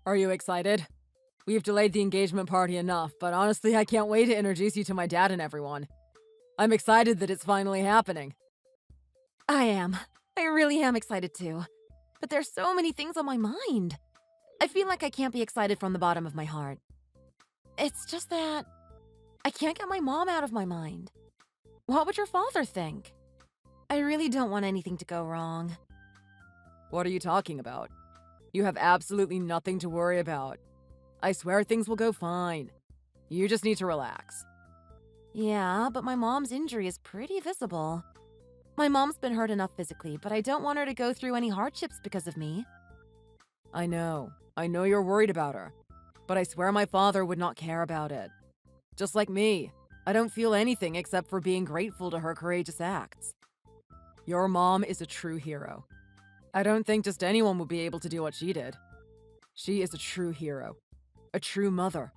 Are you excited? We've delayed the engagement party enough, but honestly, I can't wait to introduce you to my dad and everyone. I'm excited that it's finally happening. I am. I really am excited too. But there's so many things on my mind. I feel like I can't be excited from the bottom of my heart. It's just that I can't get my mom out of my mind. What would your father think? I really don't want anything to go wrong. What are you talking about? You have absolutely nothing to worry about. I swear things will go fine. You just need to relax. Yeah, but my mom's injury is pretty visible. My mom's been hurt enough physically, but I don't want her to go through any hardships because of me. I know you're worried about her, but I swear my father would not care about it. Just like me, I don't feel anything except for being grateful to her courageous acts. Your mom is a true hero. I don't think just anyone would be able to do what she did. She is a true hero, a true mother.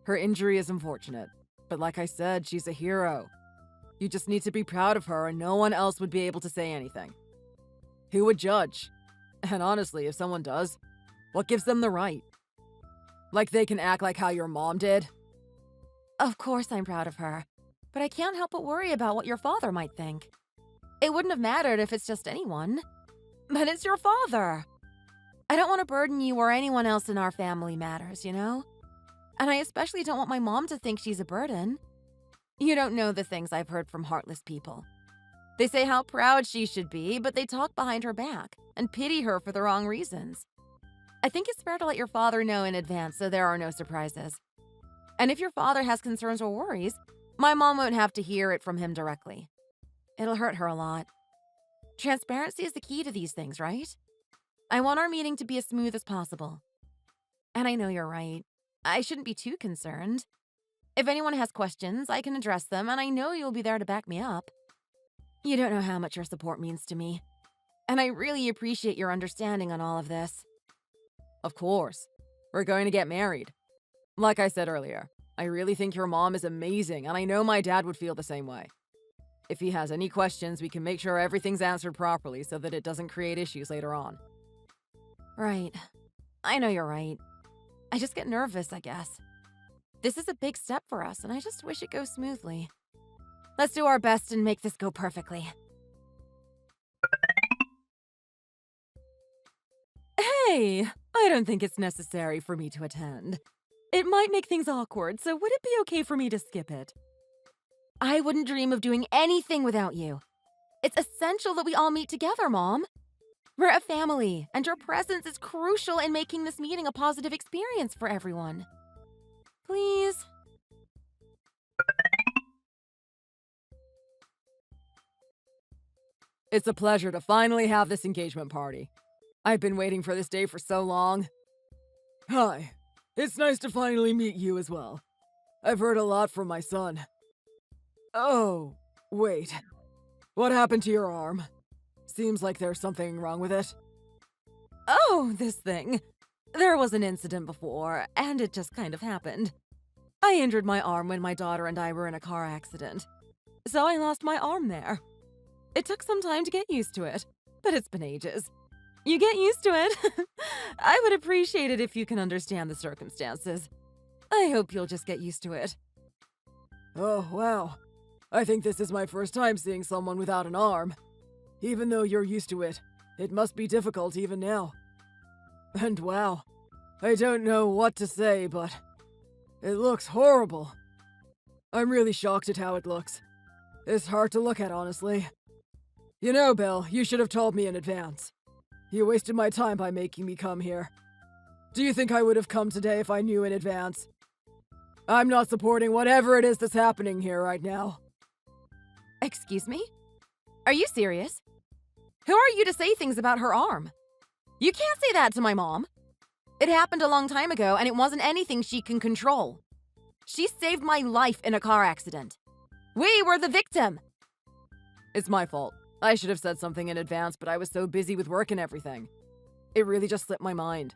Her injury is unfortunate, but like I said, she's a hero. You just need to be proud of her and no one else would be able to say anything. Who would judge? And honestly, if someone does, what gives them the right? Like they can act like how your mom did? Of course I'm proud of her, but I can't help but worry about what your father might think. It wouldn't have mattered if it's just anyone. But it's your father. I don't want to burden you or anyone else in our family matters, you know? And I especially don't want my mom to think she's a burden. You don't know the things I've heard from heartless people. They say how proud she should be, but they talk behind her back and pity her for the wrong reasons. I think it's fair to let your father know in advance so there are no surprises. And if your father has concerns or worries, my mom won't have to hear it from him directly. It'll hurt her a lot. Transparency is the key to these things, right? I want our meeting to be as smooth as possible. And I know you're right. I shouldn't be too concerned. If anyone has questions, I can address them, and I know you'll be there to back me up. You don't know how much your support means to me. And I really appreciate your understanding on all of this. Of course. We're going to get married. Like I said earlier, I really think your mom is amazing, and I know my dad would feel the same way. If he has any questions, we can make sure everything's answered properly so that it doesn't create issues later on. Right. I know you're right. I just get nervous, I guess. This is a big step for us, and I just wish it goes smoothly. Let's do our best and make this go perfectly. Hey, I don't think it's necessary for me to attend. It might make things awkward, so would it be okay for me to skip it? I wouldn't dream of doing anything without you. It's essential that we all meet together, Mom. We're a family, and your presence is crucial in making this meeting a positive experience for everyone. Please? It's a pleasure to finally have this engagement party. I've been waiting for this day for so long. Hi, it's nice to finally meet you as well. I've heard a lot from my son. Oh, wait. What happened to your arm? Seems like there's something wrong with it. Oh, this thing. There was an incident before, and it just kind of happened. I injured my arm when my daughter and I were in a car accident, so I lost my arm there. It took some time to get used to it, but it's been ages. You get used to it. I would appreciate it if you can understand the circumstances. I hope you'll just get used to it. Oh, wow. I think this is my first time seeing someone without an arm. Even though you're used to it, it must be difficult even now. And wow, I don't know what to say, but it looks horrible. I'm really shocked at how it looks. It's hard to look at, honestly. You know, Bill, you should have told me in advance. You wasted my time by making me come here. Do you think I would have come today if I knew in advance? I'm not supporting whatever it is that's happening here right now. Excuse me? Are you serious? Who are you to say things about her arm? You can't say that to my mom. It happened a long time ago, and it wasn't anything she can control. She saved my life in a car accident. We were the victim. It's my fault. I should have said something in advance, but I was so busy with work and everything. It really just slipped my mind.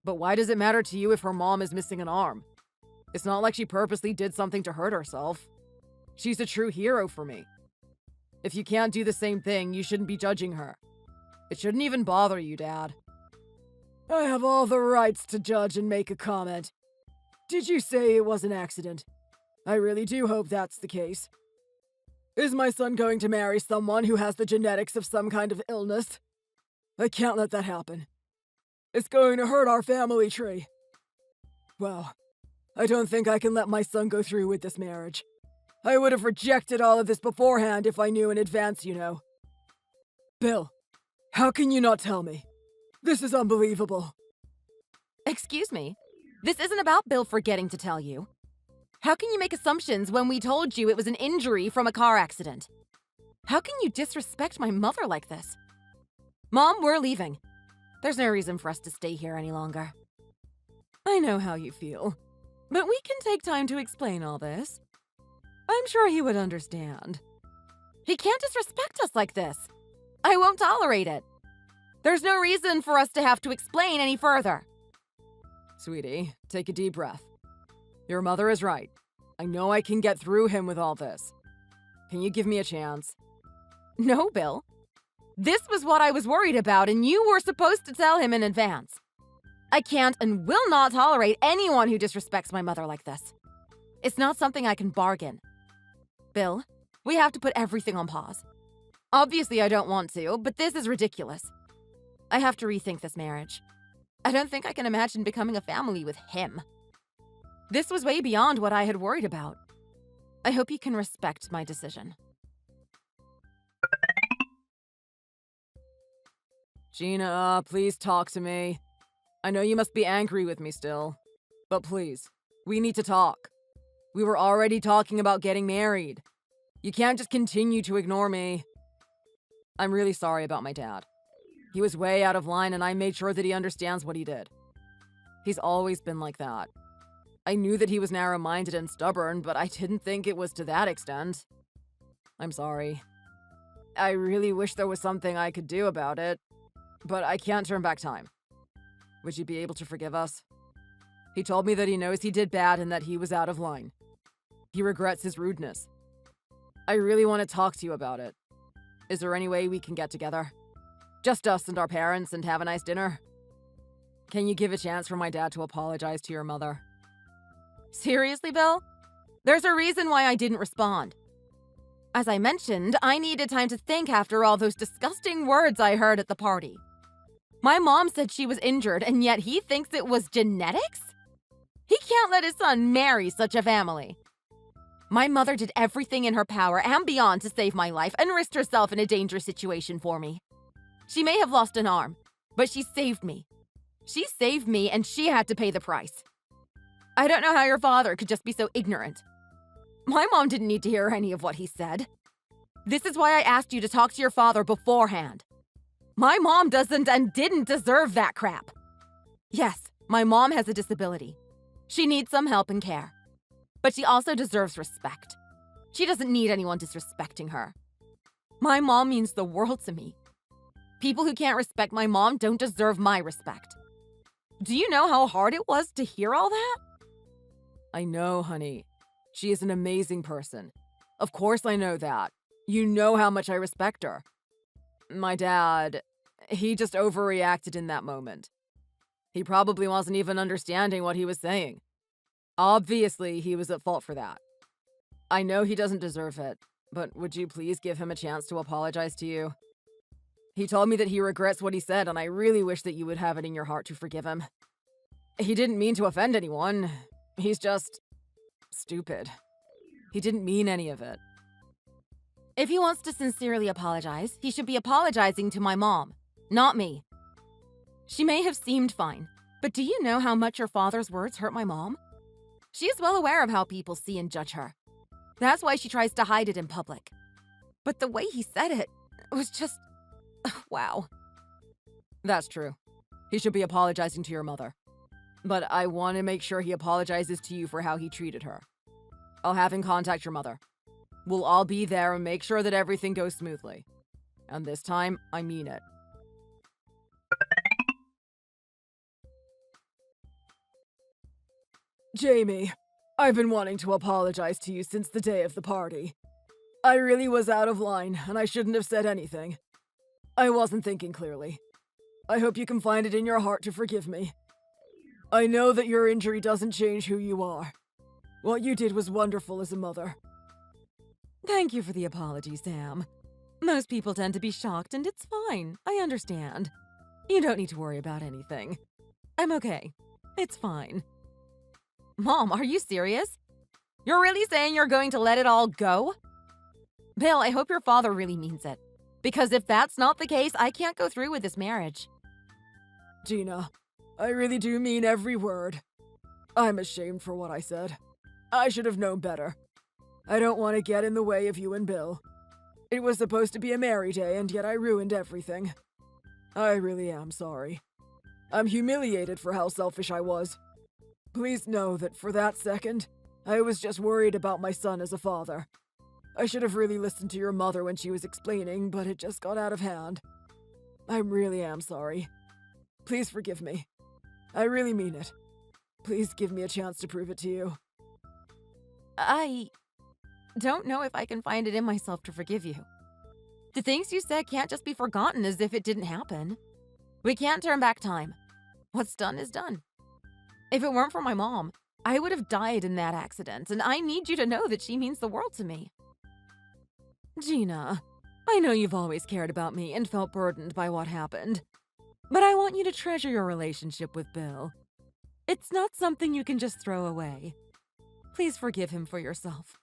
But why does it matter to you if her mom is missing an arm? It's not like she purposely did something to hurt herself. She's a true hero for me. If you can't do the same thing, you shouldn't be judging her. It shouldn't even bother you, Dad. I have all the rights to judge and make a comment. Did you say it was an accident? I really do hope that's the case. Is my son going to marry someone who has the genetics of some kind of illness? I can't let that happen. It's going to hurt our family tree. Well, I don't think I can let my son go through with this marriage. I would have rejected all of this beforehand if I knew in advance, you know. Bill, how can you not tell me? This is unbelievable. Excuse me? This isn't about Bill forgetting to tell you. How can you make assumptions when we told you it was an injury from a car accident? How can you disrespect my mother like this? Mom, we're leaving. There's no reason for us to stay here any longer. I know how you feel, but we can take time to explain all this. I'm sure he would understand. He can't disrespect us like this. I won't tolerate it. There's no reason for us to have to explain any further. Sweetie, take a deep breath. Your mother is right. I know I can get through him with all this. Can you give me a chance? No, Bill. This was what I was worried about, and you were supposed to tell him in advance. I can't and will not tolerate anyone who disrespects my mother like this. It's not something I can bargain. Bill, we have to put everything on pause. Obviously, I don't want to, but this is ridiculous. I have to rethink this marriage. I don't think I can imagine becoming a family with him. This was way beyond what I had worried about. I hope you can respect my decision. Gina, please talk to me. I know you must be angry with me still, but please, we need to talk. We were already talking about getting married. You can't just continue to ignore me. I'm really sorry about my dad. He was way out of line, and I made sure that he understands what he did. He's always been like that. I knew that he was narrow-minded and stubborn, but I didn't think it was to that extent. I'm sorry. I really wish there was something I could do about it, but I can't turn back time. Would you be able to forgive us? He told me that he knows he did bad and that he was out of line. He regrets his rudeness. I really want to talk to you about it. Is there any way we can get together? Just us and our parents and have a nice dinner? Can you give a chance for my dad to apologize to your mother? Seriously, Bill? There's a reason why I didn't respond. As I mentioned, I needed time to think after all those disgusting words I heard at the party. My mom said she was injured, and yet he thinks it was genetics? He can't let his son marry such a family. My mother did everything in her power and beyond to save my life and risked herself in a dangerous situation for me. She may have lost an arm, but she saved me. She saved me, and she had to pay the price. I don't know how your father could just be so ignorant. My mom didn't need to hear any of what he said. This is why I asked you to talk to your father beforehand. My mom doesn't and didn't deserve that crap. Yes, my mom has a disability. She needs some help and care. But she also deserves respect. She doesn't need anyone disrespecting her. My mom means the world to me. People who can't respect my mom don't deserve my respect. Do you know how hard it was to hear all that? I know, honey. She is an amazing person. Of course I know that. You know how much I respect her. My dad, he just overreacted in that moment. He probably wasn't even understanding what he was saying. Obviously, he was at fault for that. I know he doesn't deserve it, but would you please give him a chance to apologize to you? He told me that he regrets what he said, and I really wish that you would have it in your heart to forgive him. He didn't mean to offend anyone. He's just stupid. He didn't mean any of it. If he wants to sincerely apologize, he should be apologizing to my mom, not me. She may have seemed fine, but do you know how much your father's words hurt my mom? She is well aware of how people see and judge her. That's why she tries to hide it in public. But the way he said it was just... wow. That's true. He should be apologizing to your mother. But I want to make sure he apologizes to you for how he treated her. I'll have him contact your mother. We'll all be there and make sure that everything goes smoothly. And this time, I mean it. Jamie, I've been wanting to apologize to you since the day of the party. I really was out of line, and I shouldn't have said anything. I wasn't thinking clearly. I hope you can find it in your heart to forgive me. I know that your injury doesn't change who you are. What you did was wonderful as a mother. Thank you for the apology, Sam. Most people tend to be shocked, and it's fine. I understand. You don't need to worry about anything. I'm okay. It's fine. Mom, are you serious? You're really saying you're going to let it all go? Bill, I hope your father really means it. Because if that's not the case, I can't go through with this marriage. Gina, I really do mean every word. I'm ashamed for what I said. I should have known better. I don't want to get in the way of you and Bill. It was supposed to be a merry day, and yet I ruined everything. I really am sorry. I'm humiliated for how selfish I was. Please know that for that second, I was just worried about my son as a father. I should have really listened to your mother when she was explaining, but it just got out of hand. I really am sorry. Please forgive me. I really mean it. Please give me a chance to prove it to you. I don't know if I can find it in myself to forgive you. The things you said can't just be forgotten as if it didn't happen. We can't turn back time. What's done is done. If it weren't for my mom, I would have died in that accident, and I need you to know that she means the world to me. Gina, I know you've always cared about me and felt burdened by what happened, but I want you to treasure your relationship with Bill. It's not something you can just throw away. Please forgive him for yourself.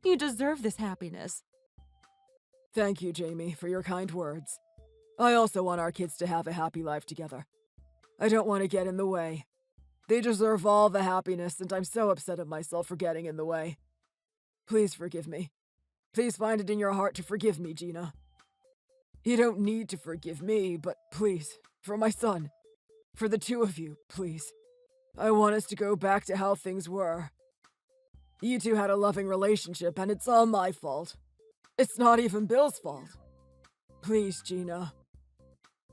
You deserve this happiness. Thank you, Jamie, for your kind words. I also want our kids to have a happy life together. I don't want to get in the way. They deserve all the happiness, and I'm so upset at myself for getting in the way. Please forgive me. Please find it in your heart to forgive me, Gina. You don't need to forgive me, but please, for my son, for the two of you, please. I want us to go back to how things were. You two had a loving relationship, and it's all my fault. It's not even Bill's fault. Please, Gina.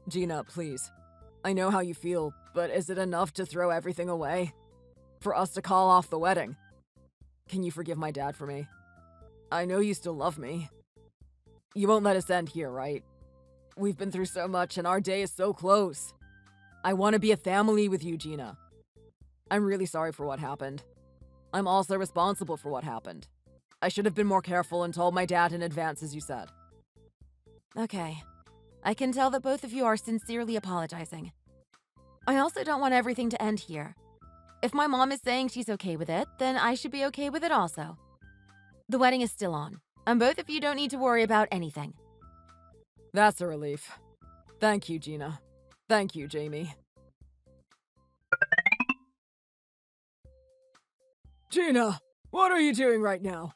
Gina, please. I know how you feel, but is it enough to throw everything away? For us to call off the wedding? Can you forgive my dad for me? I know you still love me. You won't let us end here, right? We've been through so much, and our day is so close. I want to be a family with you, Gina. I'm really sorry for what happened. I'm also responsible for what happened. I should have been more careful and told my dad in advance, as you said. Okay. I can tell that both of you are sincerely apologizing. I also don't want everything to end here. If my mom is saying she's okay with it, then I should be okay with it also. The wedding is still on, and both of you don't need to worry about anything. That's a relief. Thank you, Gina. Thank you, Jamie. Gina, what are you doing right now?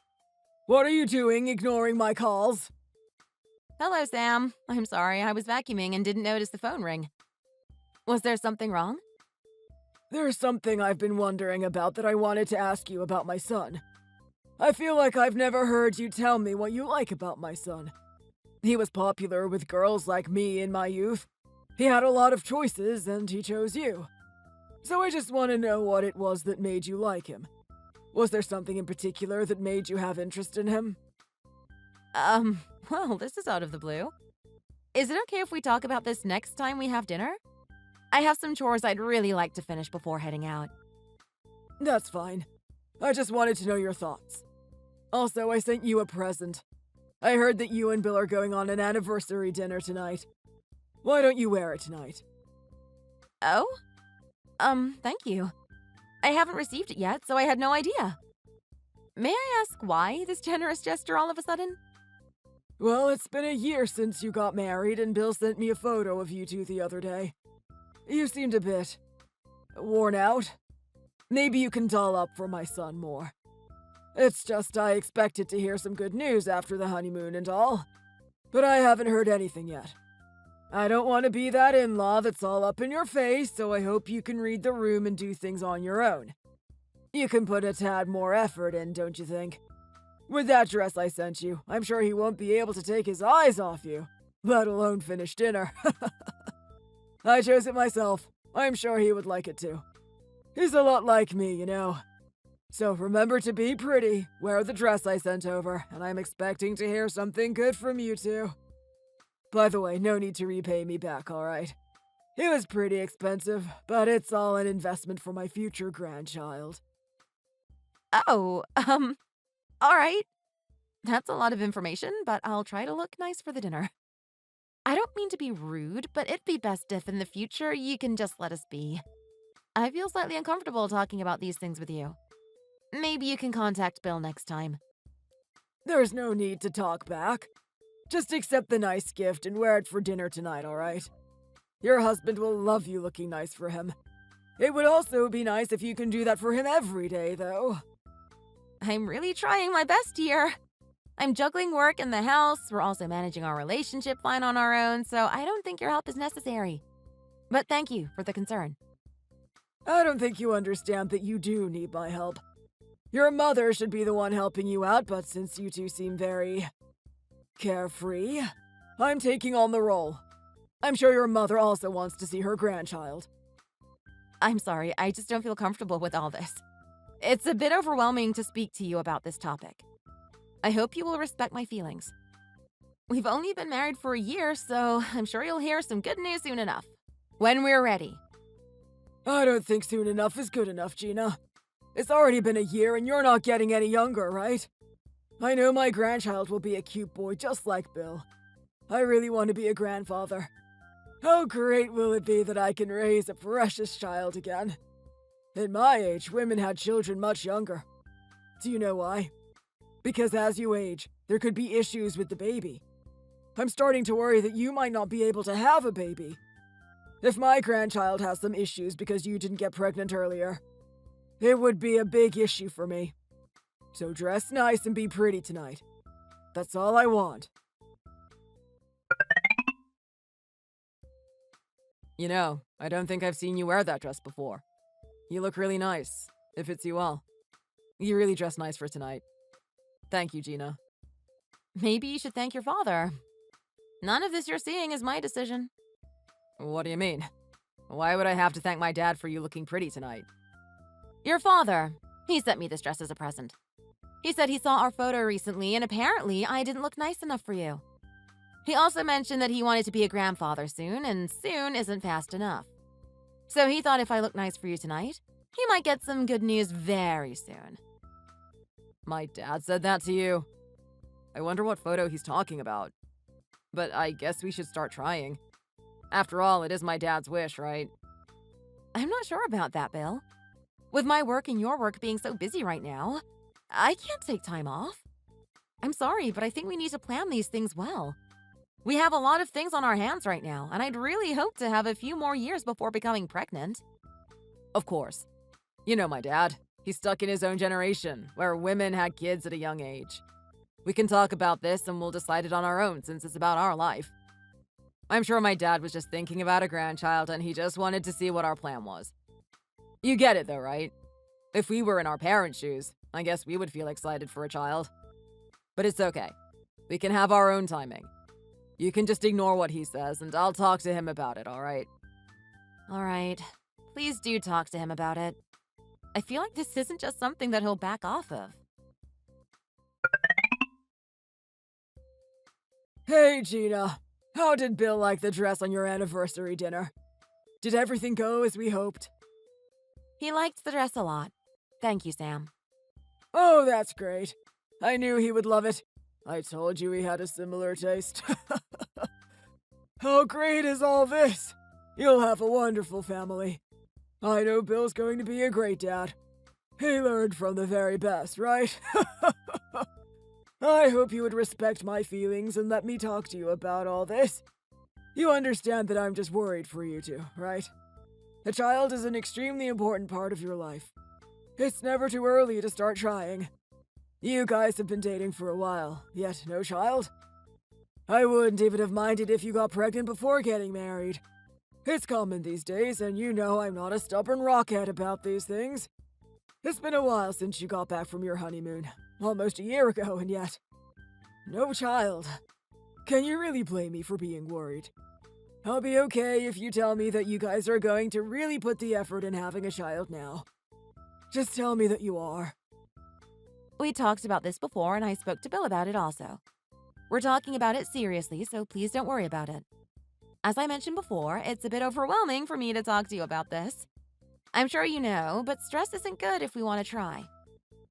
What are you doing ignoring my calls? Hello, Sam. I'm sorry, I was vacuuming and didn't notice the phone ring. Was there something wrong? There's something I've been wondering about that I wanted to ask you about my son. I feel like I've never heard you tell me what you like about my son. He was popular with girls like me in my youth. He had a lot of choices, and he chose you. So I just want to know what it was that made you like him. Was there something in particular that made you have interest in him? Well, this is out of the blue. Is it okay if we talk about this next time we have dinner? I have some chores I'd really like to finish before heading out. That's fine. I just wanted to know your thoughts. Also, I sent you a present. I heard that you and Bill are going on an anniversary dinner tonight. Why don't you wear it tonight? Oh? Thank you. I haven't received it yet, so I had no idea. May I ask why this generous gesture all of a sudden? Well, it's been a year since you got married, and Bill sent me a photo of you two the other day. You seemed a bit worn out. Maybe you can doll up for my son more. It's just I expected to hear some good news after the honeymoon and all, but I haven't heard anything yet. I don't want to be that in-law that's all up in your face, so I hope you can read the room and do things on your own. You can put a tad more effort in, don't you think? With that dress I sent you, I'm sure he won't be able to take his eyes off you, let alone finish dinner. I chose it myself. I'm sure he would like it too. He's a lot like me, you know. So remember to be pretty, wear the dress I sent over, and I'm expecting to hear something good from you two. By the way, no need to repay me back, alright? It was pretty expensive, but it's all an investment for my future grandchild. Oh, all right. That's a lot of information, but I'll try to look nice for the dinner. I don't mean to be rude, but it'd be best if in the future you can just let us be. I feel slightly uncomfortable talking about these things with you. Maybe you can contact Bill next time. There's no need to talk back. Just accept the nice gift and wear it for dinner tonight, alright? Your husband will love you looking nice for him. It would also be nice if you can do that for him every day, though. I'm really trying my best here. I'm juggling work and the house. We're also managing our relationship fine on our own, so I don't think your help is necessary. But thank you for the concern. I don't think you understand that you do need my help. Your mother should be the one helping you out, but since you two seem very carefree, I'm taking on the role. I'm sure your mother also wants to see her grandchild. I'm sorry, I just don't feel comfortable with all this. It's a bit overwhelming to speak to you about this topic. I hope you will respect my feelings. We've only been married for a year, so I'm sure you'll hear some good news soon enough. When we're ready. I don't think soon enough is good enough, Gina. It's already been a year and you're not getting any younger, right? I know my grandchild will be a cute boy just like Bill. I really want to be a grandfather. How great will it be that I can raise a precious child again? At my age, women had children much younger. Do you know why? Because as you age, there could be issues with the baby. I'm starting to worry that you might not be able to have a baby. If my grandchild has some issues because you didn't get pregnant earlier, it would be a big issue for me. So dress nice and be pretty tonight. That's all I want. You know, I don't think I've seen you wear that dress before. You look really nice. It fits you well. You really dress nice for tonight. Thank you, Gina. Maybe you should thank your father. None of this you're seeing is my decision. What do you mean? Why would I have to thank my dad for you looking pretty tonight? Your father. He sent me this dress as a present. He said he saw our photo recently, and apparently I didn't look nice enough for you. He also mentioned that he wanted to be a grandfather soon, and soon isn't fast enough. So he thought if I look nice for you tonight, he might get some good news very soon. My dad said that to you? I wonder what photo he's talking about. But I guess we should start trying. After all, it is my dad's wish, right? I'm not sure about that, Bill. With my work and your work being so busy right now, I can't take time off. I'm sorry, but I think we need to plan these things well. We have a lot of things on our hands right now, and I'd really hope to have a few more years before becoming pregnant. Of course. You know my dad. He's stuck in his own generation, where women had kids at a young age. We can talk about this and we'll decide it on our own since it's about our life. I'm sure my dad was just thinking about a grandchild and he just wanted to see what our plan was. You get it though, right? If we were in our parents' shoes, I guess we would feel excited for a child. But it's okay. We can have our own timing. You can just ignore what he says and I'll talk to him about it, alright? Alright. Please do talk to him about it. I feel like this isn't just something that he'll back off of. Hey, Gina. How did Bill like the dress on your anniversary dinner? Did everything go as we hoped? He liked the dress a lot. Thank you, Sam. Oh, that's great. I knew he would love it. I told you he had a similar taste. How great is all this? You'll have a wonderful family. I know Bill's going to be a great dad. He learned from the very best, right? I hope you would respect my feelings and let me talk to you about all this. You understand that I'm just worried for you two, right? A child is an extremely important part of your life. It's never too early to start trying. You guys have been dating for a while, yet no child? I wouldn't even have minded if you got pregnant before getting married. It's common these days, and you know I'm not a stubborn rockhead about these things. It's been a while since you got back from your honeymoon. Almost a year ago, and yet no child. Can you really blame me for being worried? I'll be okay if you tell me that you guys are going to really put the effort in having a child now. Just tell me that you are. We talked about this before, and I spoke to Bill about it also. We're talking about it seriously, so please don't worry about it. As I mentioned before, it's a bit overwhelming for me to talk to you about this. I'm sure you know, but stress isn't good if we want to try.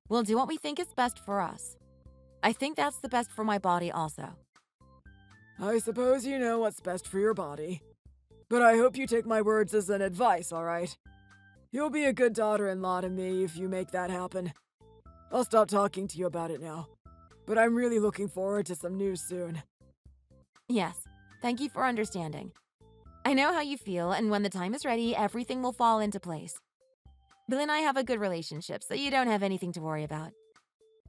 We'll do what we think is best for us. I think that's the best for my body also. I suppose you know what's best for your body. But I hope you take my words as an advice, alright? You'll be a good daughter-in-law to me if you make that happen. I'll stop talking to you about it now. But I'm really looking forward to some news soon. Yes, thank you for understanding. I know how you feel, and when the time is ready, everything will fall into place. Bill and I have a good relationship, so you don't have anything to worry about.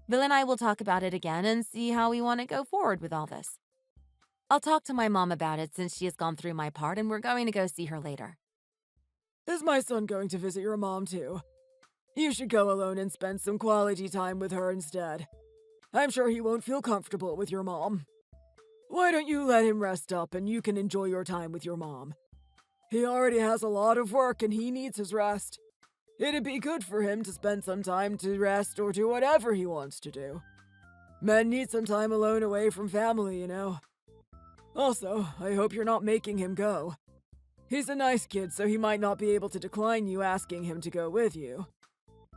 Bill and I will talk about it again and see how we want to go forward with all this. I'll talk to my mom about it since she has gone through my part, and we're going to go see her later. Is my son going to visit your mom too? You should go alone and spend some quality time with her instead. I'm sure he won't feel comfortable with your mom. Why don't you let him rest up and you can enjoy your time with your mom? He already has a lot of work and he needs his rest. It'd be good for him to spend some time to rest or do whatever he wants to do. Men need some time alone away from family, you know. Also, I hope you're not making him go. He's a nice kid, so he might not be able to decline you asking him to go with you.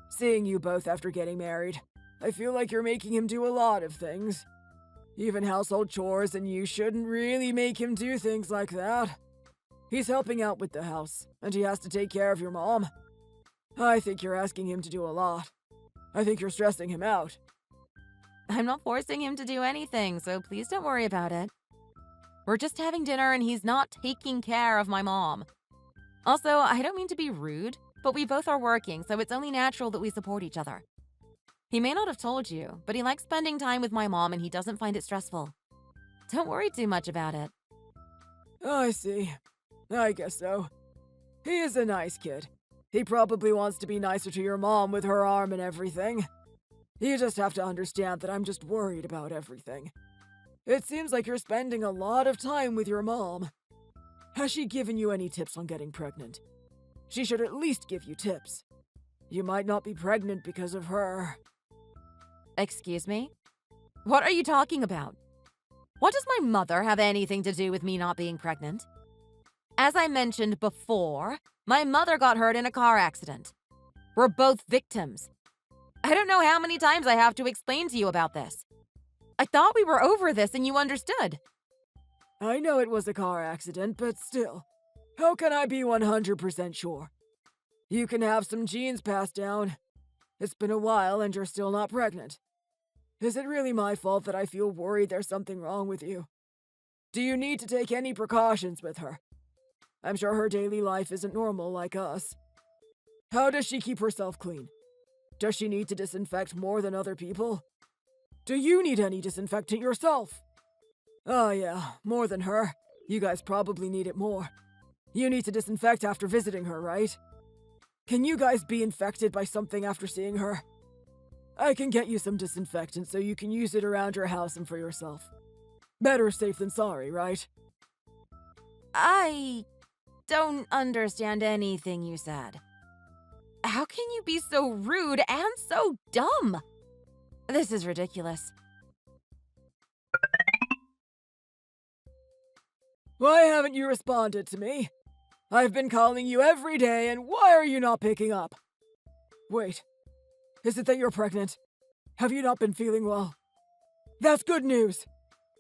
Seeing you both after getting married, I feel like you're making him do a lot of things. Even household chores, and you shouldn't really make him do things like that. He's helping out with the house, and he has to take care of your mom. I think you're asking him to do a lot. I think you're stressing him out. I'm not forcing him to do anything, so please don't worry about it. We're just having dinner and he's not taking care of my mom. Also, I don't mean to be rude, but we both are working, so it's only natural that we support each other. He may not have told you, but he likes spending time with my mom and he doesn't find it stressful. Don't worry too much about it. Oh, I see. I guess so. He is a nice kid. He probably wants to be nicer to your mom with her arm and everything. You just have to understand that I'm just worried about everything. It seems like you're spending a lot of time with your mom. Has she given you any tips on getting pregnant? She should at least give you tips. You might not be pregnant because of her. Excuse me? What are you talking about? What does my mother have anything to do with me not being pregnant? As I mentioned before, my mother got hurt in a car accident. We're both victims. I don't know how many times I have to explain to you about this. I thought we were over this and you understood. I know it was a car accident, but still, how can I be 100% sure? You can have some genes passed down. It's been a while and you're still not pregnant. Is it really my fault that I feel worried there's something wrong with you? Do you need to take any precautions with her? I'm sure her daily life isn't normal like us. How does she keep herself clean? Does she need to disinfect more than other people? Do you need any disinfectant yourself? Oh yeah, more than her. You guys probably need it more. You need to disinfect after visiting her, right? Can you guys be infected by something after seeing her? I can get you some disinfectant so you can use it around your house and for yourself. Better safe than sorry, right? I don't understand anything you said. How can you be so rude and so dumb? This is ridiculous. Why haven't you responded to me? I've been calling you every day, and why are you not picking up? Wait, is it that you're pregnant? Have you not been feeling well? That's good news.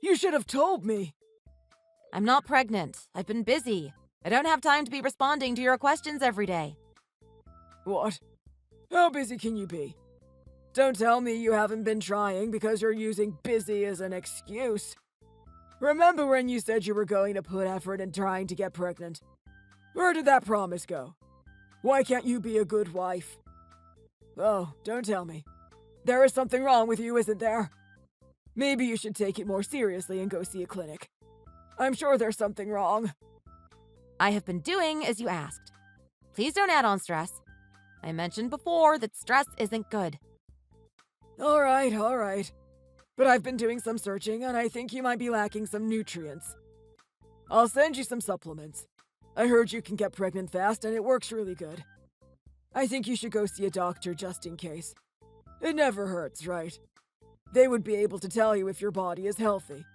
You should have told me. I'm not pregnant. I've been busy. I don't have time to be responding to your questions every day. What? How busy can you be? Don't tell me you haven't been trying because you're using busy as an excuse. Remember when you said you were going to put effort in trying to get pregnant? Where did that promise go? Why can't you be a good wife? Oh, don't tell me. There is something wrong with you, isn't there? Maybe you should take it more seriously and go see a clinic. I'm sure there's something wrong. I have been doing as you asked. Please don't add on stress. I mentioned before that stress isn't good. All right. But I've been doing some searching and I think you might be lacking some nutrients. I'll send you some supplements. I heard you can get pregnant fast and it works really good. I think you should go see a doctor just in case. It never hurts, right? They would be able to tell you if your body is healthy.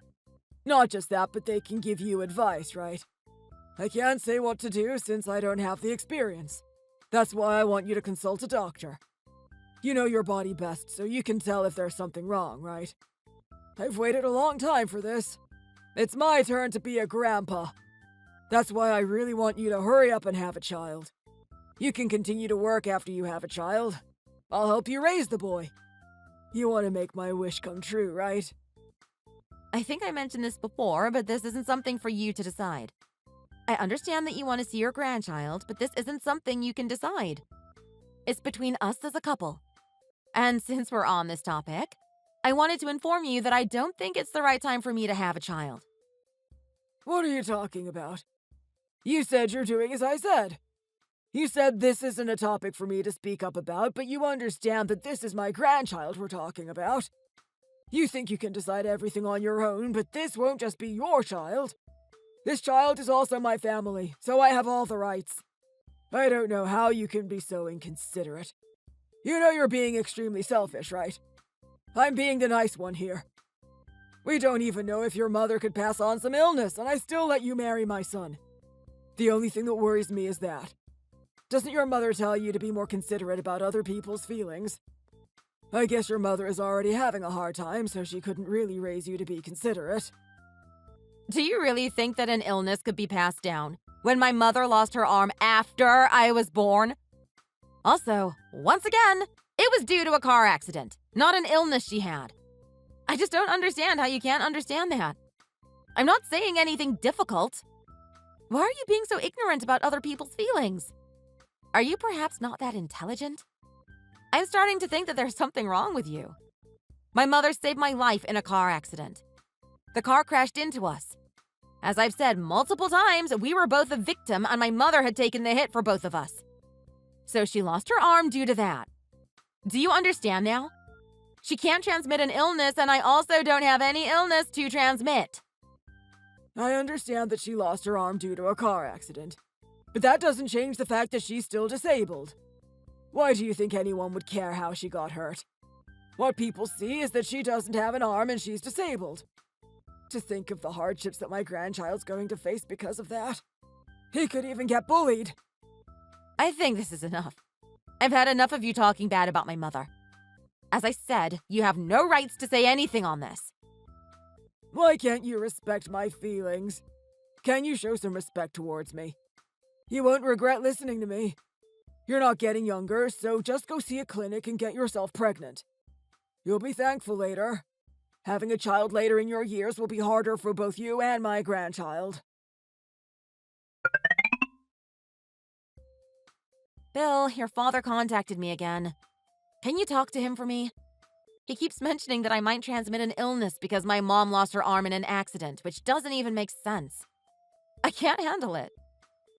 Not just that, but they can give you advice, right? I can't say what to do since I don't have the experience. That's why I want you to consult a doctor. You know your body best, so you can tell if there's something wrong, right? I've waited a long time for this. It's my turn to be a grandpa. That's why I really want you to hurry up and have a child. You can continue to work after you have a child. I'll help you raise the boy. You want to make my wish come true, right? I think I mentioned this before, but this isn't something for you to decide. I understand that you want to see your grandchild, but this isn't something you can decide. It's between us as a couple. And since we're on this topic, I wanted to inform you that I don't think it's the right time for me to have a child. What are you talking about? You said you're doing as I said. You said this isn't a topic for me to speak up about, but you understand that this is my grandchild we're talking about. You think you can decide everything on your own, but this won't just be your child. This child is also my family, so I have all the rights. I don't know how you can be so inconsiderate. You know you're being extremely selfish, right? I'm being the nice one here. We don't even know if your mother could pass on some illness, and I still let you marry my son. The only thing that worries me is that. Doesn't your mother tell you to be more considerate about other people's feelings? I guess your mother is already having a hard time, so she couldn't really raise you to be considerate. Do you really think that an illness could be passed down when my mother lost her arm after I was born? Also, once again, it was due to a car accident, not an illness she had. I just don't understand how you can't understand that. I'm not saying anything difficult. Why are you being so ignorant about other people's feelings? Are you perhaps not that intelligent? I'm starting to think that there's something wrong with you. My mother saved my life in a car accident. The car crashed into us. As I've said multiple times, we were both a victim and my mother had taken the hit for both of us. So she lost her arm due to that. Do you understand now? She can't transmit an illness and I also don't have any illness to transmit. I understand that she lost her arm due to a car accident. But that doesn't change the fact that she's still disabled. Why do you think anyone would care how she got hurt? What people see is that she doesn't have an arm and she's disabled. To think of the hardships that my grandchild's going to face because of that. He could even get bullied. I think this is enough. I've had enough of you talking bad about my mother. As I said, you have no rights to say anything on this. Why can't you respect my feelings? Can you show some respect towards me? You won't regret listening to me. You're not getting younger, so just go see a clinic and get yourself pregnant. You'll be thankful later. Having a child later in your years will be harder for both you and my grandchild. Bill, your father contacted me again. Can you talk to him for me? He keeps mentioning that I might transmit an illness because my mom lost her arm in an accident, which doesn't even make sense. I can't handle it.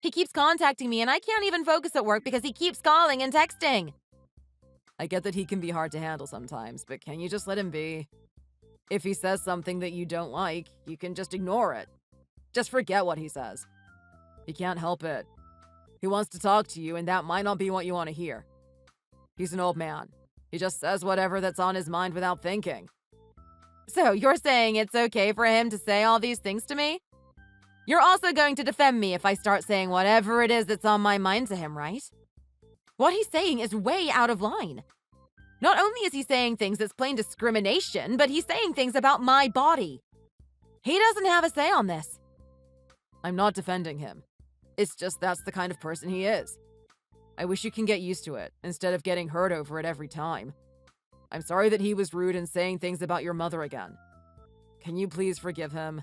He keeps contacting me and I can't even focus at work because he keeps calling and texting. I get that he can be hard to handle sometimes, but can you just let him be? If he says something that you don't like, you can just ignore it. Just forget what he says. He can't help it. He wants to talk to you, and that might not be what you want to hear. He's an old man. He just says whatever that's on his mind without thinking. So you're saying it's okay for him to say all these things to me? You're also going to defend me if I start saying whatever it is that's on my mind to him, right? What he's saying is way out of line. Not only is he saying things that's plain discrimination, but he's saying things about my body. He doesn't have a say on this. I'm not defending him. It's just that's the kind of person he is. I wish you can get used to it, instead of getting hurt over it every time. I'm sorry that he was rude and saying things about your mother again. Can you please forgive him?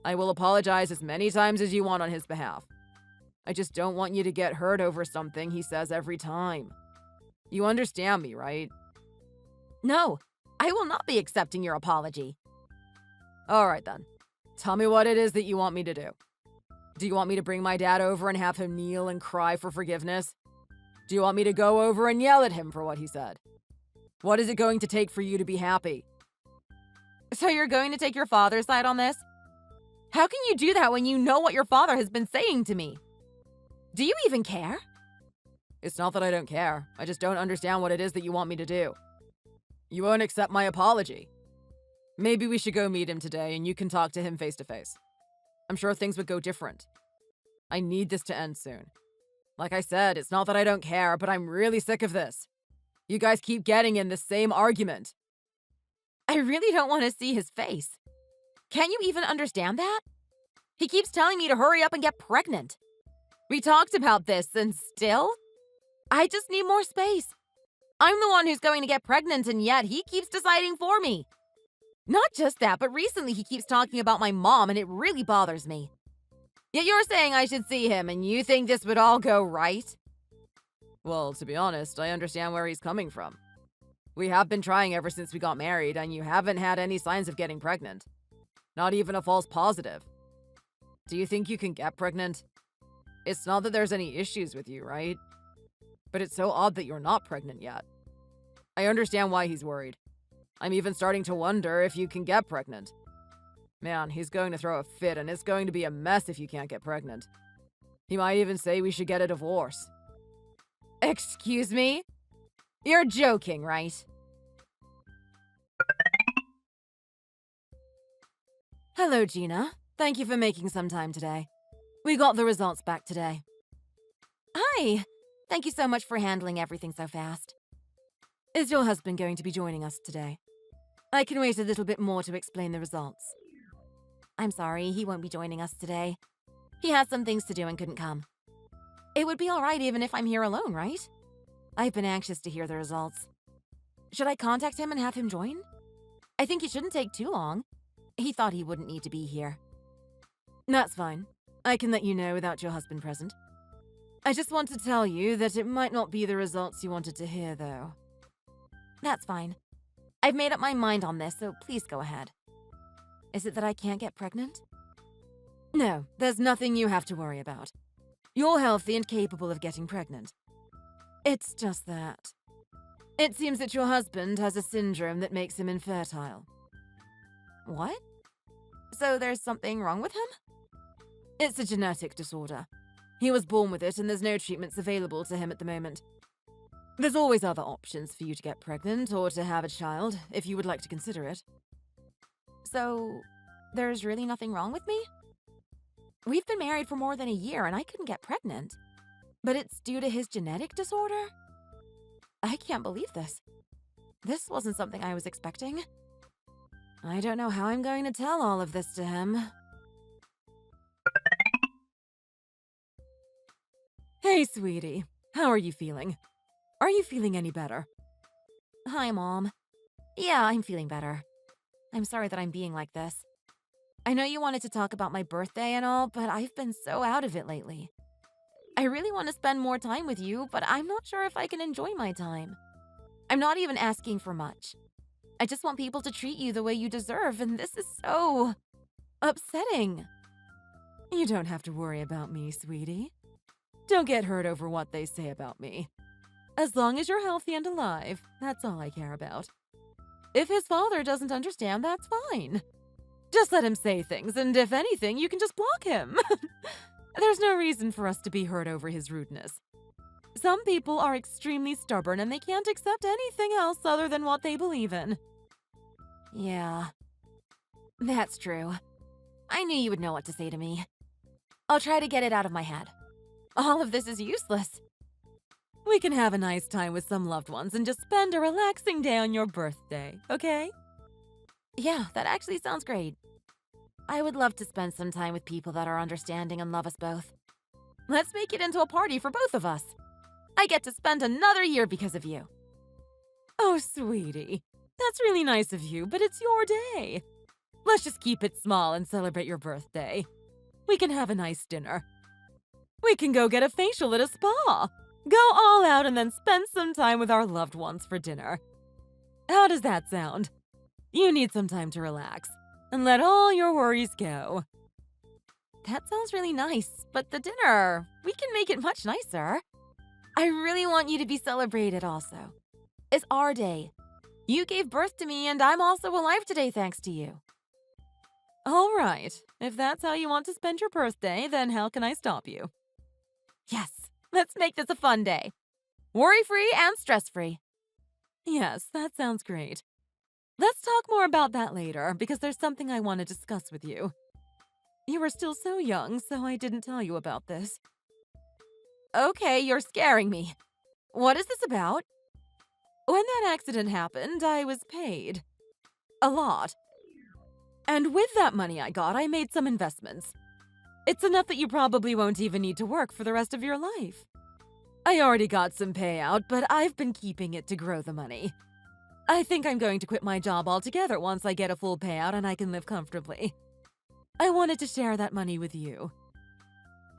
I will apologize as many times as you want on his behalf. I just don't want you to get hurt over something he says every time. You understand me, right? No, I will not be accepting your apology. All right then. Tell me what it is that you want me to do. Do you want me to bring my dad over and have him kneel and cry for forgiveness? Do you want me to go over and yell at him for what he said? What is it going to take for you to be happy? So you're going to take your father's side on this? How can you do that when you know what your father has been saying to me? Do you even care? It's not that I don't care. I just don't understand what it is that you want me to do. You won't accept my apology. Maybe we should go meet him today and you can talk to him face to face. I'm sure things would go different. I need this to end soon. Like I said, it's not that I don't care, but I'm really sick of this. You guys keep getting in the same argument. I really don't want to see his face. Can't you even understand that? He keeps telling me to hurry up and get pregnant. We talked about this, and still? I just need more space. I'm the one who's going to get pregnant, and yet he keeps deciding for me. Not just that, but recently he keeps talking about my mom, and it really bothers me. Yet you're saying I should see him, and you think this would all go right? Well, to be honest, I understand where he's coming from. We have been trying ever since we got married, and you haven't had any signs of getting pregnant. Not even a false positive. Do you think you can get pregnant? It's not that there's any issues with you, right? But it's so odd that you're not pregnant yet. I understand why he's worried. I'm even starting to wonder if you can get pregnant. Man, he's going to throw a fit, and it's going to be a mess if you can't get pregnant. He might even say we should get a divorce. Excuse me? You're joking, right? Hello, Gina. Thank you for making some time today. We got the results back today. Hi. Thank you so much for handling everything so fast. Is your husband going to be joining us today? I can wait a little bit more to explain the results. I'm sorry, he won't be joining us today. He has some things to do and couldn't come. It would be all right even if I'm here alone, right? I've been anxious to hear the results. Should I contact him and have him join? I think it shouldn't take too long. He thought he wouldn't need to be here. That's fine. I can let you know without your husband present. I just want to tell you that it might not be the results you wanted to hear, though. That's fine. I've made up my mind on this, so please go ahead. Is it that I can't get pregnant? No, there's nothing you have to worry about. You're healthy and capable of getting pregnant. It's just that. It seems that your husband has a syndrome that makes him infertile. What? So there's something wrong with him? It's a genetic disorder. He was born with it, and there's no treatments available to him at the moment. There's always other options for you to get pregnant or to have a child, if you would like to consider it. So, there's really nothing wrong with me? We've been married for more than a year, and I couldn't get pregnant. But it's due to his genetic disorder? I can't believe this. This wasn't something I was expecting. I don't know how I'm going to tell all of this to him. Hey, sweetie. How are you feeling? Are you feeling any better? Hi, Mom. Yeah, I'm feeling better. I'm sorry that I'm being like this. I know you wanted to talk about my birthday and all, but I've been so out of it lately. I really want to spend more time with you, but I'm not sure if I can enjoy my time. I'm not even asking for much. I just want people to treat you the way you deserve, and this is so upsetting. You don't have to worry about me, sweetie. Don't get hurt over what they say about me. As long as you're healthy and alive, that's all I care about. If his father doesn't understand, that's fine. Just let him say things, and if anything, you can just block him. There's no reason for us to be hurt over his rudeness. Some people are extremely stubborn and they can't accept anything else other than what they believe in. Yeah, that's true. I knew you would know what to say to me. I'll try to get it out of my head. All of this is useless. We can have a nice time with some loved ones and just spend a relaxing day on your birthday, okay? Yeah, that actually sounds great. I would love to spend some time with people that are understanding and love us both. Let's make it into a party for both of us. I get to spend another year because of you. Oh, sweetie. That's really nice of you, but it's your day. Let's just keep it small and celebrate your birthday. We can have a nice dinner. We can go get a facial at a spa. Go all out and then spend some time with our loved ones for dinner. How does that sound? You need some time to relax and let all your worries go. That sounds really nice, but the dinner, we can make it much nicer. I really want you to be celebrated also. It's our day. You gave birth to me and I'm also alive today thanks to you. All right, if that's how you want to spend your birthday, then how can I stop you? Yes, let's make this a fun day. Worry-free and stress-free. Yes, that sounds great. Let's talk more about that later, because there's something I want to discuss with you. You were still so young, so I didn't tell you about this. Okay, you're scaring me. What is this about? When that accident happened, I was paid. A lot. And with that money I got, I made some investments. It's enough that you probably won't even need to work for the rest of your life. I already got some payout, but I've been keeping it to grow the money. I think I'm going to quit my job altogether once I get a full payout and I can live comfortably. I wanted to share that money with you.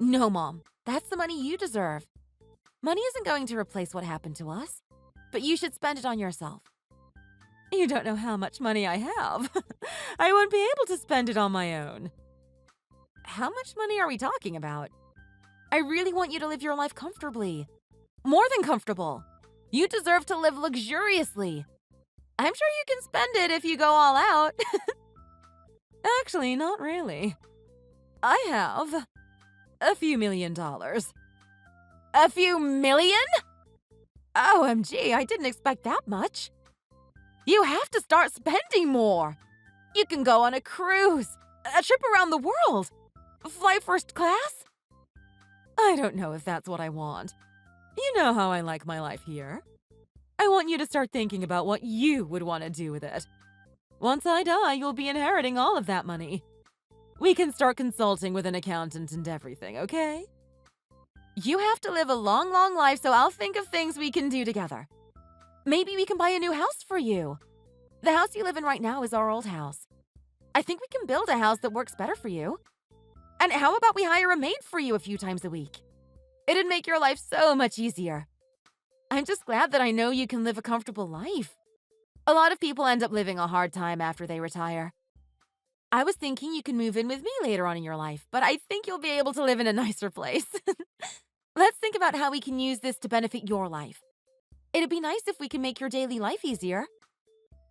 No, Mom. That's the money you deserve. Money isn't going to replace what happened to us, but you should spend it on yourself. You don't know how much money I have. I won't be able to spend it on my own. How much money are we talking about? I really want you to live your life comfortably. More than comfortable. You deserve to live luxuriously. I'm sure you can spend it if you go all out. Actually, not really. I have a few $1,000,000. A few million? OMG, I didn't expect that much. You have to start spending more. You can go on a cruise, a trip around the world, fly first class. I don't know if that's what I want. You know how I like my life here. I want you to start thinking about what you would want to do with it. Once I die, you'll be inheriting all of that money. We can start consulting with an accountant and everything, okay? You have to live a long, long life, so I'll think of things we can do together. Maybe we can buy a new house for you. The house you live in right now is our old house. I think we can build a house that works better for you. And how about we hire a maid for you a few times a week? It'd make your life so much easier. I'm just glad that I know you can live a comfortable life. A lot of people end up living a hard time after they retire. I was thinking you can move in with me later on in your life, but I think you'll be able to live in a nicer place. Let's think about how we can use this to benefit your life. It'd be nice if we can make your daily life easier.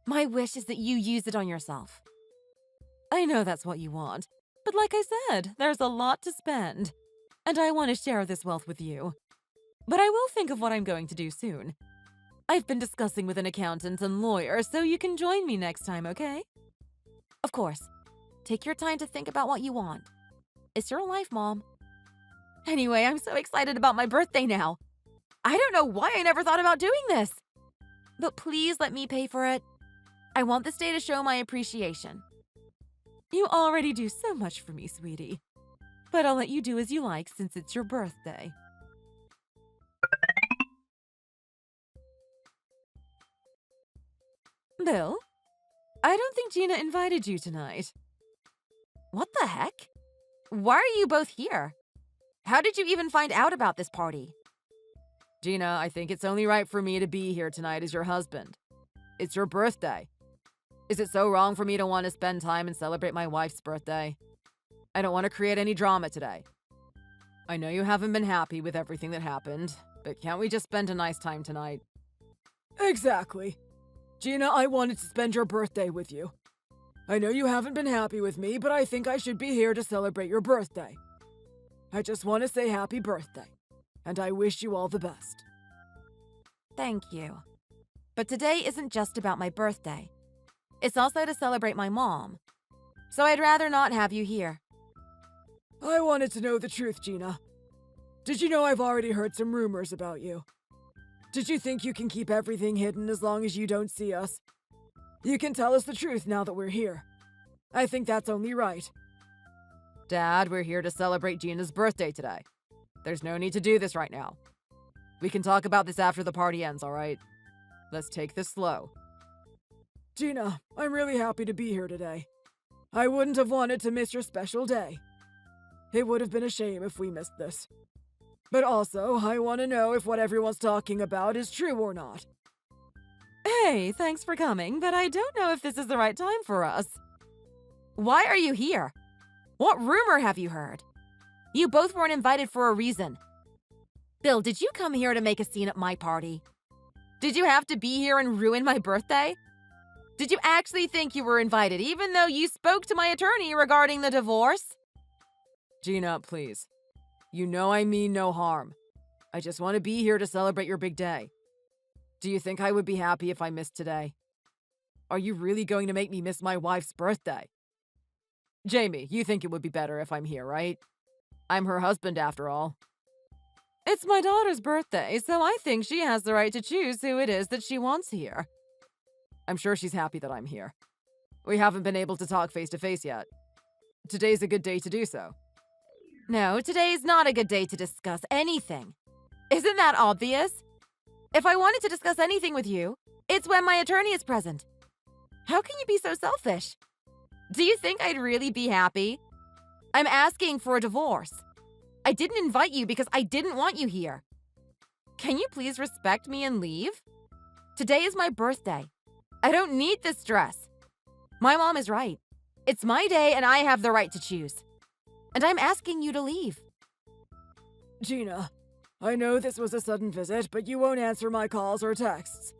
My wish is that you use it on yourself. I know that's what you want, but like I said, there's a lot to spend. And I want to share this wealth with you. But I will think of what I'm going to do soon. I've been discussing with an accountant and lawyer, so you can join me next time, okay? Of course. Take your time to think about what you want. It's your life, Mom. Anyway, I'm so excited about my birthday now. I don't know why I never thought about doing this. But please let me pay for it. I want this day to show my appreciation. You already do so much for me, sweetie. But I'll let you do as you like since it's your birthday. Bill, I don't think Gina invited you tonight. What the heck? Why are you both here? How did you even find out about this party? Gina, I think it's only right for me to be here tonight as your husband. It's your birthday. Is it so wrong for me to want to spend time and celebrate my wife's birthday? I don't want to create any drama today. I know you haven't been happy with everything that happened, but can't we just spend a nice time tonight? Exactly. Gina, I wanted to spend your birthday with you. I know you haven't been happy with me, but I think I should be here to celebrate your birthday. I just want to say happy birthday, and I wish you all the best. Thank you. But today isn't just about my birthday. It's also to celebrate my mom. So I'd rather not have you here. I wanted to know the truth, Gina. Did you know I've already heard some rumors about you? Did you think you can keep everything hidden as long as you don't see us? You can tell us the truth now that we're here. I think that's only right. Dad, we're here to celebrate Gina's birthday today. There's no need to do this right now. We can talk about this after the party ends, all right? Let's take this slow. Gina, I'm really happy to be here today. I wouldn't have wanted to miss your special day. It would have been a shame if we missed this. But also, I want to know if what everyone's talking about is true or not. Hey, thanks for coming, but I don't know if this is the right time for us. Why are you here? What rumor have you heard? You both weren't invited for a reason. Bill, did you come here to make a scene at my party? Did you have to be here and ruin my birthday? Did you actually think you were invited, even though you spoke to my attorney regarding the divorce? Gina, please. You know I mean no harm. I just want to be here to celebrate your big day. Do you think I would be happy if I missed today? Are you really going to make me miss my wife's birthday? Jamie, you think it would be better if I'm here, right? I'm her husband after all. It's my daughter's birthday, so I think she has the right to choose who it is that she wants here. I'm sure she's happy that I'm here. We haven't been able to talk face to face yet. Today's a good day to do so. No, today's not a good day to discuss anything. Isn't that obvious? If I wanted to discuss anything with you, it's when my attorney is present. How can you be so selfish? Do you think I'd really be happy? I'm asking for a divorce. I didn't invite you because I didn't want you here. Can you please respect me and leave? Today is my birthday. I don't need this dress. My mom is right. It's my day and I have the right to choose. And I'm asking you to leave. Gina, I know this was a sudden visit, but you won't answer my calls or texts.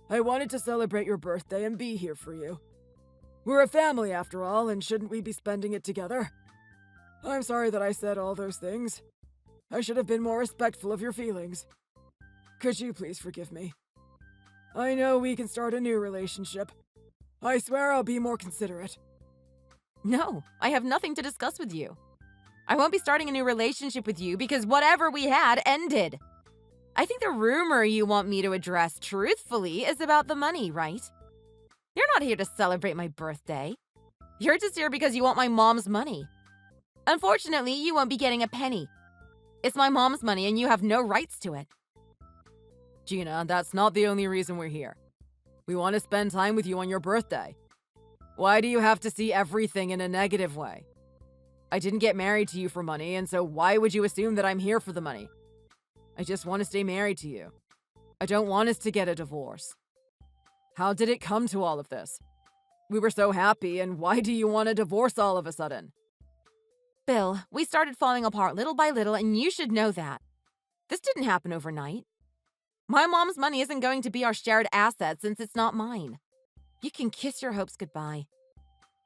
I wanted to celebrate your birthday and be here for you. We're a family after all, and shouldn't we be spending it together? I'm sorry that I said all those things. I should have been more respectful of your feelings. Could you please forgive me? I know we can start a new relationship. I swear I'll be more considerate. No, I have nothing to discuss with you. I won't be starting a new relationship with you because whatever we had ended. I think the rumor you want me to address truthfully is about the money, right? You're not here to celebrate my birthday. You're just here because you want my mom's money. Unfortunately, you won't be getting a penny. It's my mom's money and you have no rights to it. Gina, that's not the only reason we're here. We want to spend time with you on your birthday. Why do you have to see everything in a negative way? I didn't get married to you for money, and so why would you assume that I'm here for the money? I just want to stay married to you. I don't want us to get a divorce. How did it come to all of this? We were so happy, and why do you want a divorce all of a sudden? Bill, we started falling apart little by little, and you should know that. This didn't happen overnight. My mom's money isn't going to be our shared asset since it's not mine. You can kiss your hopes goodbye.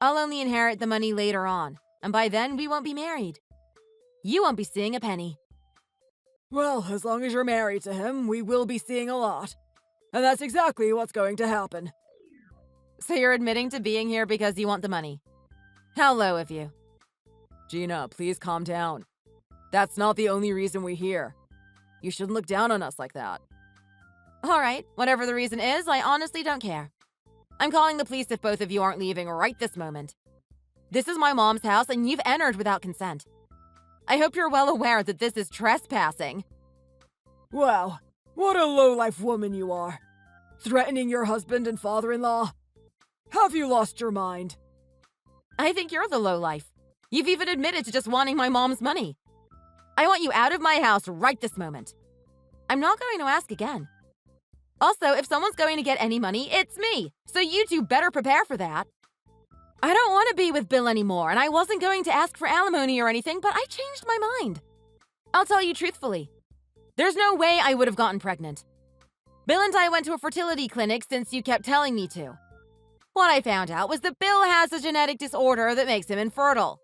I'll only inherit the money later on, and by then we won't be married. You won't be seeing a penny. Well, as long as you're married to him, we will be seeing a lot. And that's exactly what's going to happen. So you're admitting to being here because you want the money. How low of you. Gina, please calm down. That's not the only reason we're here. You shouldn't look down on us like that. All right, whatever the reason is, I honestly don't care. I'm calling the police if both of you aren't leaving right this moment. This is my mom's house and you've entered without consent. I hope you're well aware that this is trespassing. Wow, what a low-life woman you are. Threatening your husband and father-in-law. Have you lost your mind? I think you're the lowlife. You've even admitted to just wanting my mom's money. I want you out of my house right this moment. I'm not going to ask again. Also, if someone's going to get any money, it's me. So you two better prepare for that. I don't want to be with Bill anymore, and I wasn't going to ask for alimony or anything, but I changed my mind. I'll tell you truthfully. There's no way I would have gotten pregnant. Bill and I went to a fertility clinic since you kept telling me to. What I found out was that Bill has a genetic disorder that makes him infertile.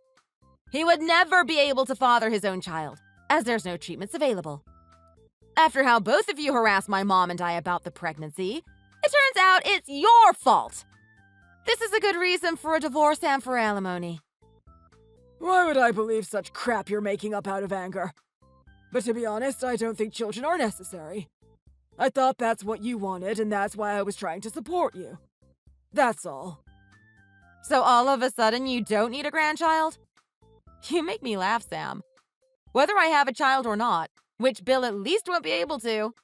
He would never be able to father his own child, as there's no treatments available. After how both of you harassed my mom and I about the pregnancy, it turns out it's your fault. This is a good reason for a divorce and for alimony. Why would I believe such crap you're making up out of anger? But to be honest, I don't think children are necessary. I thought that's what you wanted, and that's why I was trying to support you. That's all. So all of a sudden you don't need a grandchild? You make me laugh, Sam. Whether I have a child or not, which Bill at least won't be able to,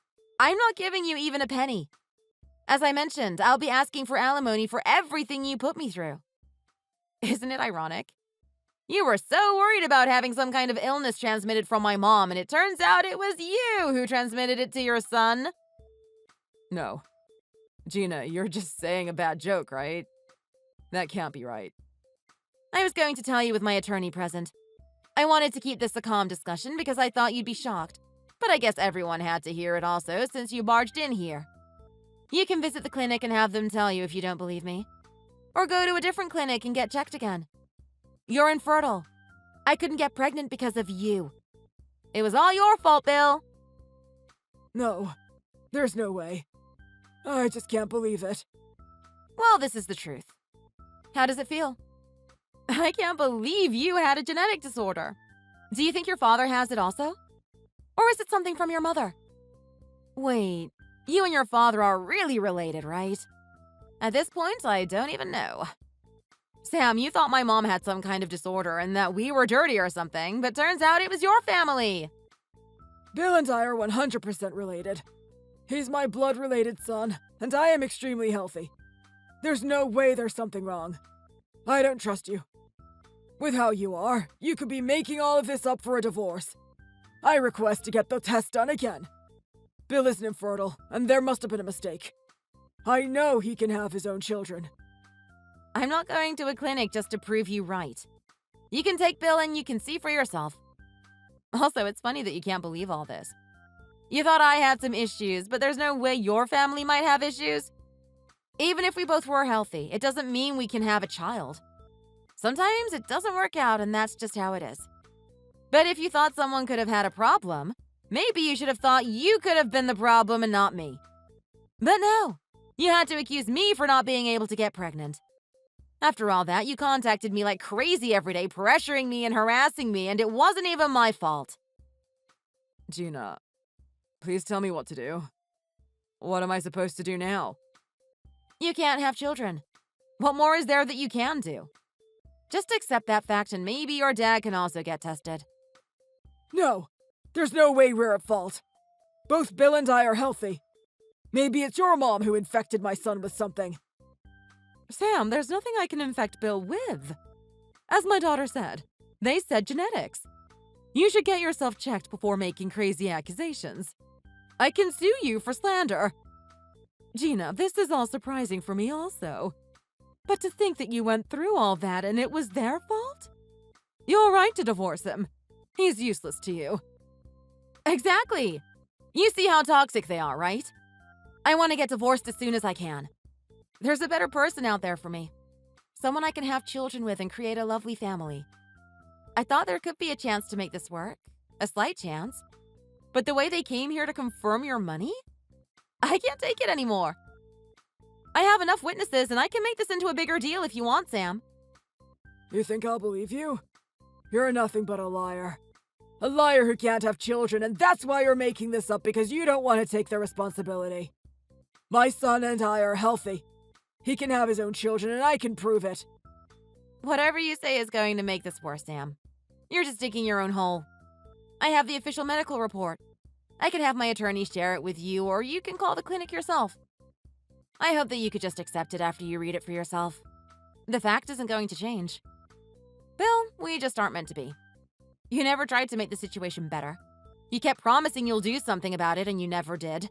I'm not giving you even a penny. As I mentioned, I'll be asking for alimony for everything you put me through. Isn't it ironic? You were so worried about having some kind of illness transmitted from my mom, and it turns out it was you who transmitted it to your son. No. Gina, you're just saying a bad joke, right? That can't be right. I was going to tell you with my attorney present. I wanted to keep this a calm discussion because I thought you'd be shocked. But I guess everyone had to hear it also since you barged in here. You can visit the clinic and have them tell you if you don't believe me. Or go to a different clinic and get checked again. You're infertile. I couldn't get pregnant because of you. It was all your fault, Bill. No, there's no way. I just can't believe it. Well, this is the truth. How does it feel? I can't believe you had a genetic disorder. Do you think your father has it also? Or is it something from your mother? Wait, you and your father are really related, right? At this point, I don't even know. Sam, you thought my mom had some kind of disorder and that we were dirty or something, but turns out it was your family. Bill and I are 100% related. He's my blood-related son, and I am extremely healthy. There's no way there's something wrong. I don't trust you. With how you are, you could be making all of this up for a divorce. I request to get the test done again. Bill isn't infertile, and there must have been a mistake. I know he can have his own children. I'm not going to a clinic just to prove you right. You can take Bill and you can see for yourself. Also, it's funny that you can't believe all this. You thought I had some issues, but there's no way your family might have issues. Even if we both were healthy, it doesn't mean we can have a child. Sometimes it doesn't work out, and that's just how it is. But if you thought someone could have had a problem, maybe you should have thought you could have been the problem and not me. But no, you had to accuse me for not being able to get pregnant. After all that, you contacted me like crazy every day, pressuring me and harassing me, and it wasn't even my fault. Gina, please tell me what to do. What am I supposed to do now? You can't have children. What more is there that you can do? Just accept that fact and maybe your dad can also get tested. No, there's no way we're at fault. Both Bill and I are healthy. Maybe it's your mom who infected my son with something. Sam, there's nothing I can infect Bill with. As my daughter said, they said genetics. You should get yourself checked before making crazy accusations. I can sue you for slander. Gina, this is all surprising for me also. But to think that you went through all that and it was their fault? You're right to divorce him. He's useless to you. Exactly. You see how toxic they are, right? I want to get divorced as soon as I can. There's a better person out there for me. Someone I can have children with and create a lovely family. I thought there could be a chance to make this work. A slight chance. But the way they came here to confirm your money? I can't take it anymore. I have enough witnesses and I can make this into a bigger deal if you want, Sam. You think I'll believe you? You're nothing but a liar. A liar who can't have children, and that's why you're making this up, because you don't want to take the responsibility. My son and I are healthy. He can have his own children, and I can prove it. Whatever you say is going to make this worse, Sam. You're just digging your own hole. I have the official medical report. I can have my attorney share it with you, or you can call the clinic yourself. I hope that you could just accept it after you read it for yourself. The fact isn't going to change. Bill, we just aren't meant to be. You never tried to make the situation better. You kept promising you'll do something about it, and you never did.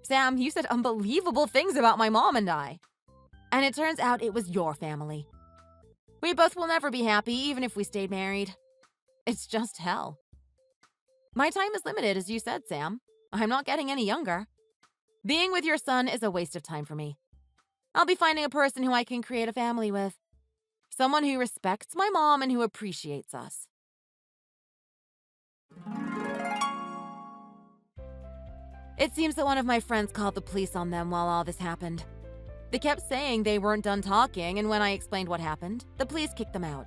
Sam, you said unbelievable things about my mom and I. And it turns out it was your family. We both will never be happy, even if we stayed married. It's just hell. My time is limited, as you said, Sam. I'm not getting any younger. Being with your son is a waste of time for me. I'll be finding a person who I can create a family with. Someone who respects my mom and who appreciates us. It seems that one of my friends called the police on them while all this happened. They kept saying they weren't done talking, and when I explained what happened, the police kicked them out.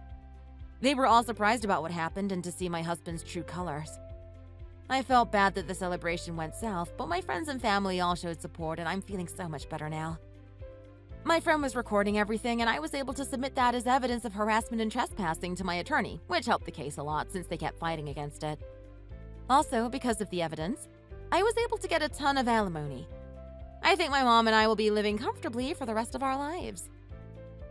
They were all surprised about what happened and to see my husband's true colors. I felt bad that the celebration went south, but my friends and family all showed support, and I'm feeling so much better now. My friend was recording everything, and I was able to submit that as evidence of harassment and trespassing to my attorney, which helped the case a lot since they kept fighting against it. Also, because of the evidence, I was able to get a ton of alimony. I think my mom and I will be living comfortably for the rest of our lives.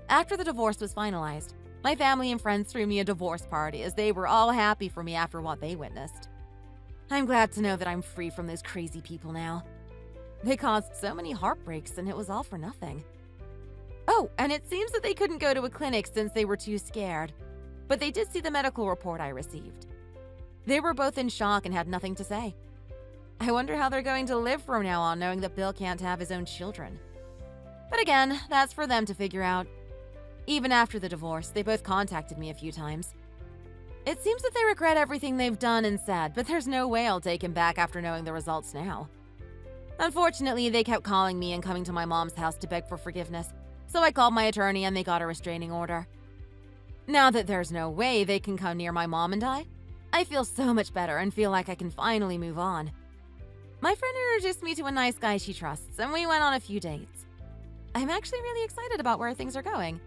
After the divorce was finalized, my family and friends threw me a divorce party as they were all happy for me after what they witnessed. I'm glad to know that I'm free from those crazy people now. They caused so many heartbreaks and it was all for nothing. Oh, and it seems that they couldn't go to a clinic since they were too scared, but they did see the medical report I received. They were both in shock and had nothing to say. I wonder how they're going to live from now on knowing that Bill can't have his own children. But again, that's for them to figure out. Even after the divorce, they both contacted me a few times. It seems that they regret everything they've done and said, but there's no way I'll take him back after knowing the results now. Unfortunately, they kept calling me and coming to my mom's house to beg for forgiveness, so I called my attorney and they got a restraining order. Now that there's no way they can come near my mom and I feel so much better and feel like I can finally move on. My friend introduced me to a nice guy she trusts, and we went on a few dates. I'm actually really excited about where things are going.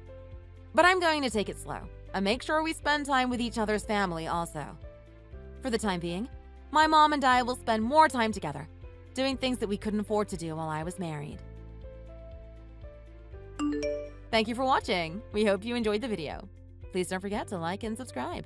But I'm going to take it slow and make sure we spend time with each other's family also. For the time being, my mom and I will spend more time together, doing things that we couldn't afford to do while I was married. Thank you for watching. We hope you enjoyed the video. Please don't forget to like and subscribe.